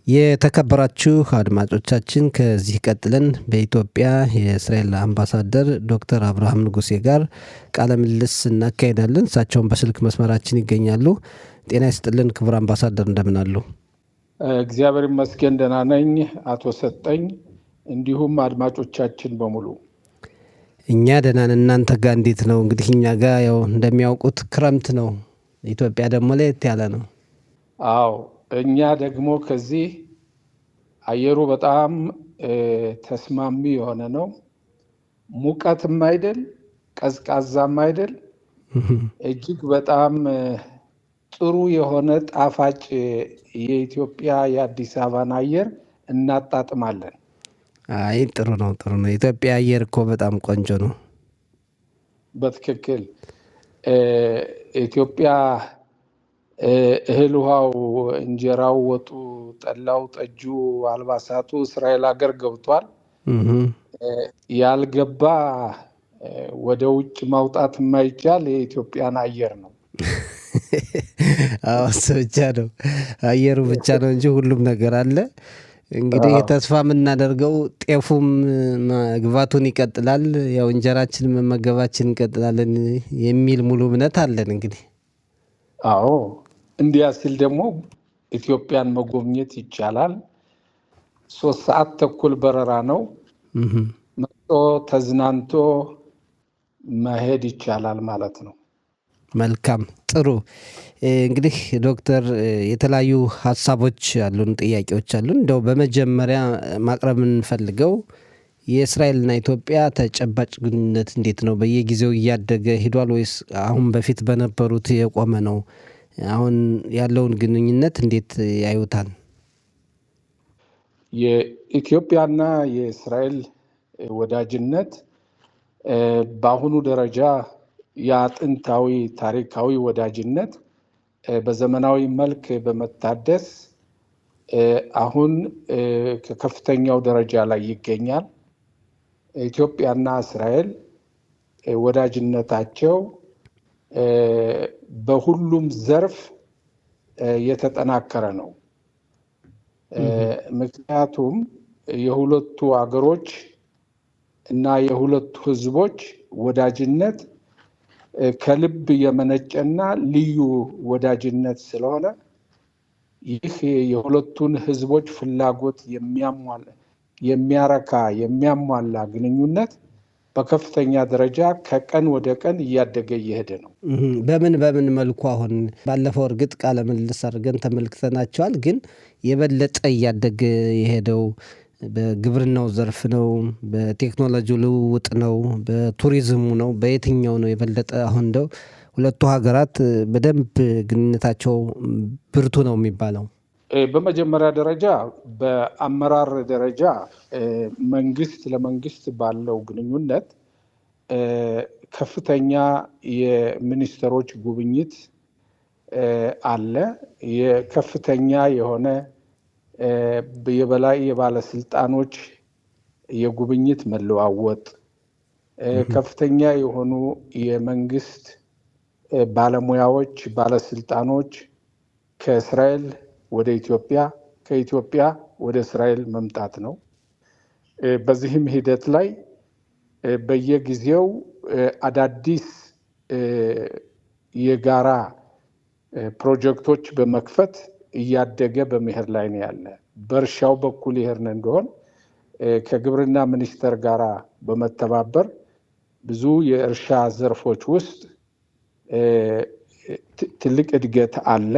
የተከበራችሁ አድማጮቻችን ከዚህ ቀጥለን በኢትዮጵያ የእስራኤል አምባሳደር ዶክተር አብርሃም ንጉሴ ጋር ቃለ ምልልስ እናካሄዳለን። እሳቸውን በስልክ መስመራችን ይገኛሉ። ጤና ይስጥልን ክቡር አምባሳደር፣ እንደምን አሉ? እግዚአብሔር ይመስገን ደህና ነኝ አቶ ሰጠኝ፣ እንዲሁም አድማጮቻችን በሙሉ። እኛ ደህና ነን። እናንተ ጋር እንዴት ነው? እንግዲህ እኛ ጋር ያው እንደሚያውቁት ክረምት ነው፣ ኢትዮጵያ ደግሞ ለየት ያለ ነው። አዎ፣ እኛ ደግሞ ከዚህ አየሩ በጣም ተስማሚ የሆነ ነው። ሙቀትም አይደል፣ ቀዝቃዛም አይደል። እጅግ በጣም ጥሩ የሆነ ጣፋጭ የኢትዮጵያ የአዲስ አበባን አየር እናጣጥማለን። አይ ጥሩ ነው፣ ጥሩ ነው። የኢትዮጵያ አየር እኮ በጣም ቆንጆ ነው። በትክክል ኢትዮጵያ እህል ውሃው፣ እንጀራው፣ ወጡ፣ ጠላው፣ ጠጁ፣ አልባሳቱ እስራኤል ሀገር ገብቷል። ያልገባ ወደ ውጭ ማውጣት የማይቻል የኢትዮጵያን አየር ነው። አዎ እሱ ብቻ ነው፣ አየሩ ብቻ ነው እንጂ ሁሉም ነገር አለ። እንግዲህ ተስፋ የምናደርገው ጤፉም መግባቱን ይቀጥላል፣ ያው እንጀራችን መመገባችን እንቀጥላለን የሚል ሙሉ እምነት አለን። እንግዲህ አዎ እንዲያ ሲል ደግሞ ኢትዮጵያን መጎብኘት ይቻላል። 3 ሰዓት ተኩል በረራ ነው። መጥቶ ተዝናንቶ መሄድ ይቻላል ማለት ነው። መልካም፣ ጥሩ። እንግዲህ ዶክተር የተለያዩ ሀሳቦች አሉን፣ ጥያቄዎች አሉን። እንደው በመጀመሪያ ማቅረብ የምንፈልገው የእስራኤልና ኢትዮጵያ ተጨባጭ ግንኙነት እንዴት ነው? በየጊዜው እያደገ ሂዷል ወይስ አሁን በፊት በነበሩት የቆመ ነው? አሁን ያለውን ግንኙነት እንዴት ያዩታል? የኢትዮጵያና የእስራኤል ወዳጅነት በአሁኑ ደረጃ የጥንታዊ ታሪካዊ ወዳጅነት በዘመናዊ መልክ በመታደስ አሁን ከከፍተኛው ደረጃ ላይ ይገኛል። ኢትዮጵያና እስራኤል ወዳጅነታቸው በሁሉም ዘርፍ የተጠናከረ ነው። ምክንያቱም የሁለቱ አገሮች እና የሁለቱ ሕዝቦች ወዳጅነት ከልብ የመነጨና ልዩ ወዳጅነት ስለሆነ ይህ የሁለቱን ሕዝቦች ፍላጎት የሚያረካ የሚያሟላ ግንኙነት በከፍተኛ ደረጃ ከቀን ወደ ቀን እያደገ እየሄደ ነው። በምን መልኩ? አሁን ባለፈው እርግጥ ቃለ ምልልስ አድርገን ተመልክተናቸዋል። ግን የበለጠ እያደገ የሄደው በግብርናው ዘርፍ ነው? በቴክኖሎጂ ልውውጥ ነው? በቱሪዝሙ ነው? በየትኛው ነው የበለጠ? አሁን እንደው ሁለቱ ሀገራት በደንብ ግንኙነታቸው ብርቱ ነው የሚባለው? በመጀመሪያ ደረጃ በአመራር ደረጃ መንግስት ለመንግስት ባለው ግንኙነት ከፍተኛ የሚኒስትሮች ጉብኝት አለ። የከፍተኛ የሆነ የበላይ የባለስልጣኖች የጉብኝት መለዋወጥ፣ ከፍተኛ የሆኑ የመንግስት ባለሙያዎች፣ ባለስልጣኖች ከእስራኤል ወደ ኢትዮጵያ፣ ከኢትዮጵያ ወደ እስራኤል መምጣት ነው። በዚህም ሂደት ላይ በየጊዜው አዳዲስ የጋራ ፕሮጀክቶች በመክፈት እያደገ በመሄድ ላይ ነው ያለ። በእርሻው በኩል ይሄርን እንደሆን ከግብርና ሚኒስቴር ጋር በመተባበር ብዙ የእርሻ ዘርፎች ውስጥ ትልቅ እድገት አለ።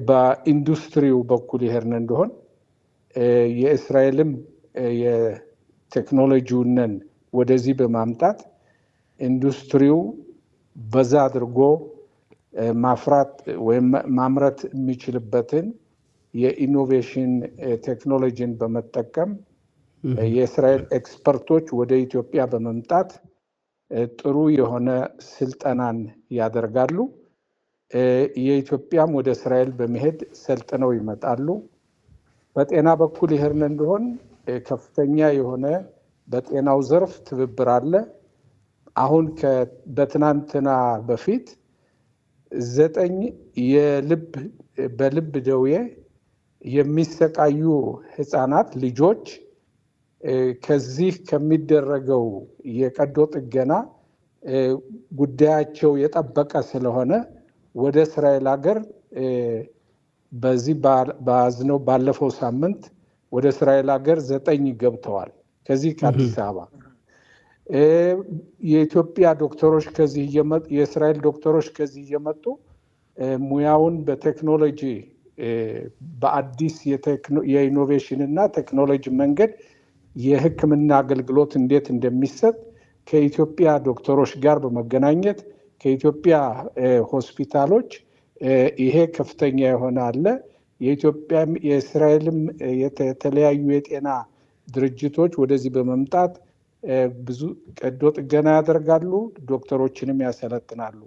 በኢንዱስትሪው በኩል ይሄርን እንደሆን የእስራኤልም የቴክኖሎጂውን ወደዚህ በማምጣት ኢንዱስትሪው በዛ አድርጎ ማፍራት ወይም ማምረት የሚችልበትን የኢኖቬሽን ቴክኖሎጂን በመጠቀም የእስራኤል ኤክስፐርቶች ወደ ኢትዮጵያ በመምጣት ጥሩ የሆነ ስልጠናን ያደርጋሉ። የኢትዮጵያም ወደ እስራኤል በመሄድ ሰልጥነው ይመጣሉ። በጤና በኩል ይሄን እንደሆን ከፍተኛ የሆነ በጤናው ዘርፍ ትብብር አለ። አሁን በትናንትና በፊት 9 በልብ ደዌ የሚሰቃዩ ህፃናት ልጆች ከዚህ ከሚደረገው የቀዶ ጥገና ጉዳያቸው የጠበቀ ስለሆነ ወደ እስራኤል ሀገር በዚህ ባለፈው ሳምንት ወደ እስራኤል ሀገር 9 ገብተዋል። ከዚህ ከአዲስ አበባ የኢትዮጵያ ዶክተሮች ከዚህ እየመጡ የእስራኤል ዶክተሮች ከዚህ እየመጡ ሙያውን በቴክኖሎጂ በአዲስ የኢኖቬሽን እና ቴክኖሎጂ መንገድ የሕክምና አገልግሎት እንዴት እንደሚሰጥ ከኢትዮጵያ ዶክተሮች ጋር በመገናኘት ከኢትዮጵያ ሆስፒታሎች ይሄ ከፍተኛ የሆነ አለ። የኢትዮጵያም የእስራኤልም የተለያዩ የጤና ድርጅቶች ወደዚህ በመምጣት ብዙ ቀዶ ጥገና ያደርጋሉ፣ ዶክተሮችንም ያሰለጥናሉ።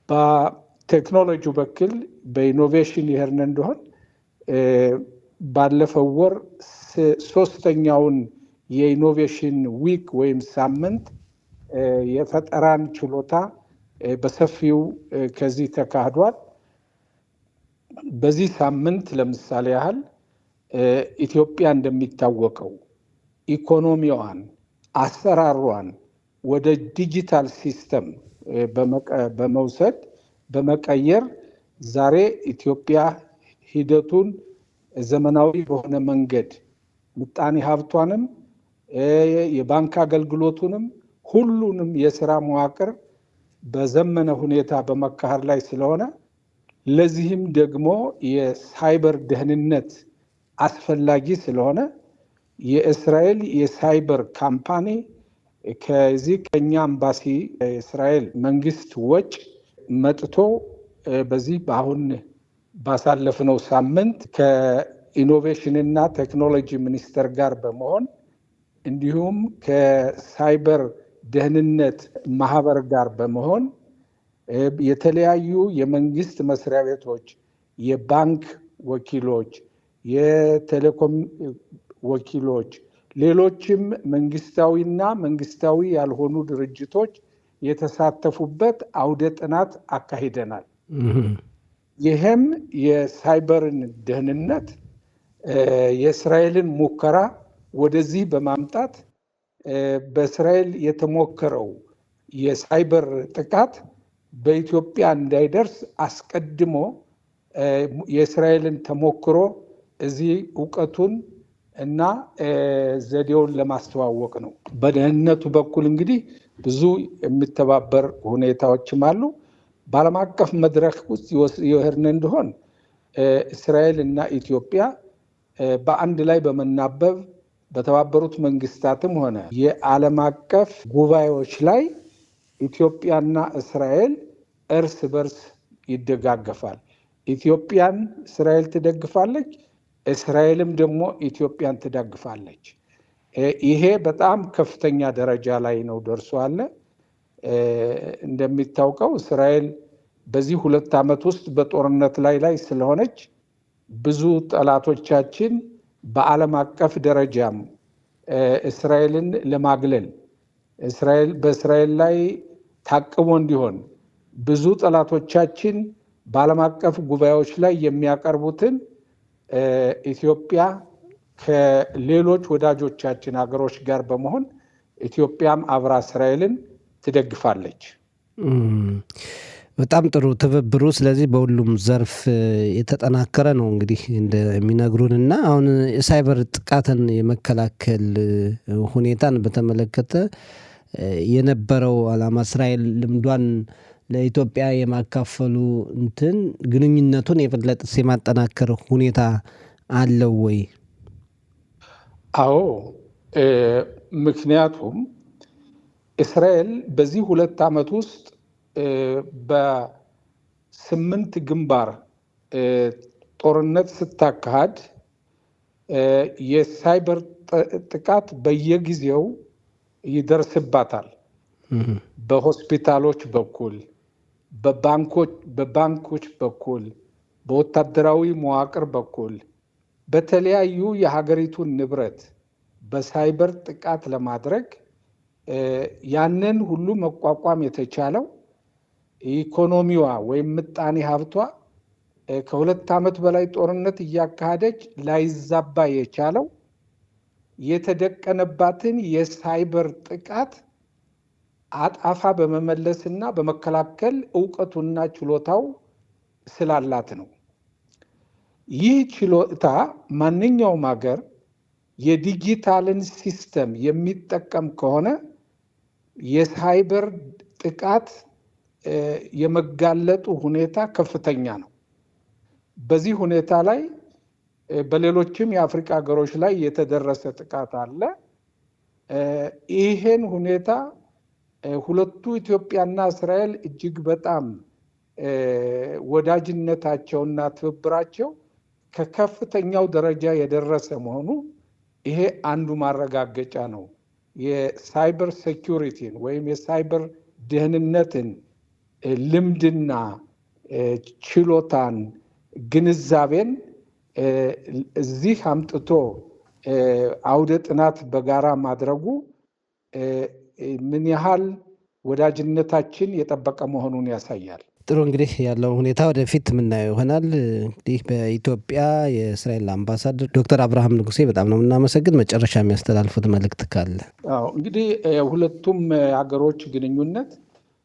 በቴክኖሎጂው በኩል በኢኖቬሽን ይሄርን እንደሆን ባለፈው ወር 3ኛውን የኢኖቬሽን ዊክ ወይም ሳምንት የፈጠራን ችሎታ በሰፊው ከዚህ ተካሂዷል። በዚህ ሳምንት ለምሳሌ ያህል ኢትዮጵያ እንደሚታወቀው ኢኮኖሚዋን፣ አሰራሯን ወደ ዲጂታል ሲስተም በመውሰድ በመቀየር ዛሬ ኢትዮጵያ ሂደቱን ዘመናዊ በሆነ መንገድ ምጣኔ ሀብቷንም የባንክ አገልግሎቱንም ሁሉንም የስራ መዋቅር በዘመነ ሁኔታ በመካሄድ ላይ ስለሆነ ለዚህም ደግሞ የሳይበር ደህንነት አስፈላጊ ስለሆነ የእስራኤል የሳይበር ካምፓኒ ከዚህ ከኛ አምባሲ የእስራኤል መንግስት ወጪ መጥቶ በዚህ በአሁን ባሳለፍነው ሳምንት ከኢኖቬሽን እና ቴክኖሎጂ ሚኒስቴር ጋር በመሆን እንዲሁም ከሳይበር ደህንነት ማህበር ጋር በመሆን የተለያዩ የመንግስት መስሪያ ቤቶች፣ የባንክ ወኪሎች፣ የቴሌኮም ወኪሎች፣ ሌሎችም መንግስታዊና መንግስታዊ ያልሆኑ ድርጅቶች የተሳተፉበት አውደ ጥናት አካሂደናል። ይህም የሳይበርን ደህንነት የእስራኤልን ሙከራ ወደዚህ በማምጣት በእስራኤል የተሞከረው የሳይበር ጥቃት በኢትዮጵያ እንዳይደርስ አስቀድሞ የእስራኤልን ተሞክሮ እዚህ እውቀቱን እና ዘዴውን ለማስተዋወቅ ነው። በደህንነቱ በኩል እንግዲህ ብዙ የሚተባበር ሁኔታዎችም አሉ። በዓለም አቀፍ መድረክ ውስጥ የሄድን እንደሆን እስራኤል እና ኢትዮጵያ በአንድ ላይ በመናበብ በተባበሩት መንግስታትም ሆነ የዓለም አቀፍ ጉባኤዎች ላይ ኢትዮጵያና እስራኤል እርስ በርስ ይደጋገፋል። ኢትዮጵያን እስራኤል ትደግፋለች፣ እስራኤልም ደግሞ ኢትዮጵያን ትደግፋለች። ይሄ በጣም ከፍተኛ ደረጃ ላይ ነው ደርሷል። እንደሚታወቀው እስራኤል በዚህ 2 ዓመት ውስጥ በጦርነት ላይ ስለሆነች ብዙ ጠላቶቻችን በዓለም አቀፍ ደረጃም እስራኤልን ለማግለል በእስራኤል ላይ ታቅቦ እንዲሆን ብዙ ጠላቶቻችን በዓለም አቀፍ ጉባኤዎች ላይ የሚያቀርቡትን ኢትዮጵያ ከሌሎች ወዳጆቻችን ሀገሮች ጋር በመሆን ኢትዮጵያም አብራ እስራኤልን ትደግፋለች። በጣም ጥሩ ትብብሩ። ስለዚህ በሁሉም ዘርፍ የተጠናከረ ነው እንግዲህ እንደሚነግሩንና አሁን የሳይበር ጥቃትን የመከላከል ሁኔታን በተመለከተ የነበረው ዓላማ እስራኤል ልምዷን ለኢትዮጵያ የማካፈሉ ግንኙነቱን የበለጠ የማጠናከር ሁኔታ አለው ወይ? አዎ፣ ምክንያቱም እስራኤል በዚህ 2 ዓመት ውስጥ በ8 ግንባር ጦርነት ስታካሂድ የሳይበር ጥቃት በየጊዜው ይደርስባታል። በሆስፒታሎች በኩል፣ በባንኮች በኩል፣ በወታደራዊ መዋቅር በኩል በተለያዩ የሀገሪቱን ንብረት በሳይበር ጥቃት ለማድረግ ያንን ሁሉ መቋቋም የተቻለው ኢኮኖሚዋ ወይም ምጣኔ ሀብቷ ከ2 ዓመት በላይ ጦርነት እያካሄደች ላይዛባ የቻለው የተደቀነባትን የሳይበር ጥቃት አጣፋ በመመለስና በመከላከል እውቀቱና ችሎታው ስላላት ነው። ይህ ችሎታ ማንኛውም ሀገር የዲጂታልን ሲስተም የሚጠቀም ከሆነ የሳይበር ጥቃት የመጋለጡ ሁኔታ ከፍተኛ ነው። በዚህ ሁኔታ ላይ በሌሎችም የአፍሪካ ሀገሮች ላይ የተደረሰ ጥቃት አለ። ይሄን ሁኔታ ሁለቱ ኢትዮጵያና እስራኤል እጅግ በጣም ወዳጅነታቸውና ትብብራቸው ከከፍተኛው ደረጃ የደረሰ መሆኑ ይሄ አንዱ ማረጋገጫ ነው። የሳይበር ሴኩሪቲን ወይም የሳይበር ደህንነትን ልምድና ችሎታን ግንዛቤን እዚህ አምጥቶ አውደ ጥናት በጋራ ማድረጉ ምን ያህል ወዳጅነታችን የጠበቀ መሆኑን ያሳያል። ጥሩ እንግዲህ ያለው ሁኔታ ወደፊት የምናየው ይሆናል። እንግዲህ በኢትዮጵያ የእስራኤል አምባሳደር ዶክተር አብርሃም ንጉሴ በጣም ነው የምናመሰግን። መጨረሻ የሚያስተላልፉት መልእክት ካለ? እንግዲህ የሁለቱም ሀገሮች ግንኙነት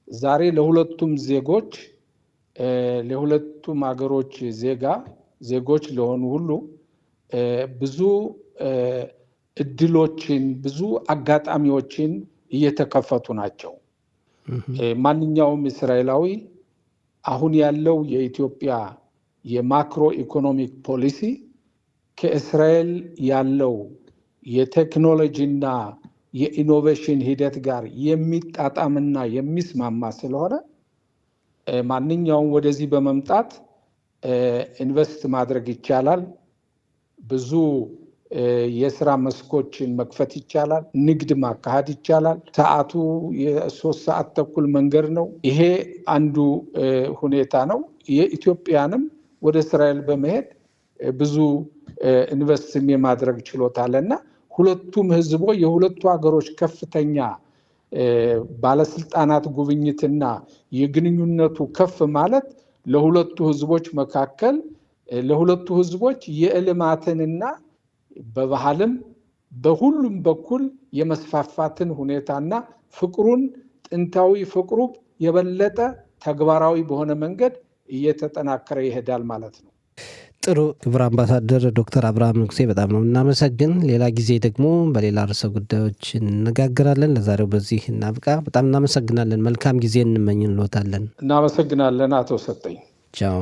ዛሬ ለሁለቱም ዜጎች ለሁለቱም ሀገሮች ዜጎች ለሆኑ ሁሉ ብዙ እድሎችን ብዙ አጋጣሚዎችን እየተከፈቱ ናቸው። ማንኛውም እስራኤላዊ አሁን ያለው የኢትዮጵያ የማክሮ ኢኮኖሚክ ፖሊሲ ከእስራኤል ያለው የቴክኖሎጂና የኢኖቬሽን ሂደት ጋር የሚጣጣምና የሚስማማ ስለሆነ ማንኛውም ወደዚህ በመምጣት ኢንቨስት ማድረግ ይቻላል። ብዙ የስራ መስኮችን መክፈት ይቻላል። ንግድ ማካሄድ ይቻላል። ሰዓቱ የ3 ሰዓት ተኩል መንገድ ነው። ይሄ አንዱ ሁኔታ ነው። የኢትዮጵያንም ወደ እስራኤል በመሄድ ብዙ ኢንቨስት የማድረግ ችሎታ አለና ሁለቱም ህዝቦች የሁለቱ ሀገሮች ከፍተኛ ባለስልጣናት ጉብኝትና የግንኙነቱ ከፍ ማለት ለሁለቱ ህዝቦች መካከል ለሁለቱ ህዝቦች የልማትንና በባህልም በሁሉም በኩል የመስፋፋትን ሁኔታና ፍቅሩን ጥንታዊ ፍቅሩ የበለጠ ተግባራዊ በሆነ መንገድ እየተጠናከረ ይሄዳል ማለት ነው። ጥሩ ክቡር አምባሳደር ዶክተር አብርሃም ንጉሴ በጣም ነው እናመሰግን። ሌላ ጊዜ ደግሞ በሌላ ርዕሰ ጉዳዮች እንነጋገራለን። ለዛሬው በዚህ እናብቃ። በጣም እናመሰግናለን። መልካም ጊዜ እንመኝልዎታለን። እናመሰግናለን አቶ ሰጠኝ። ቻው።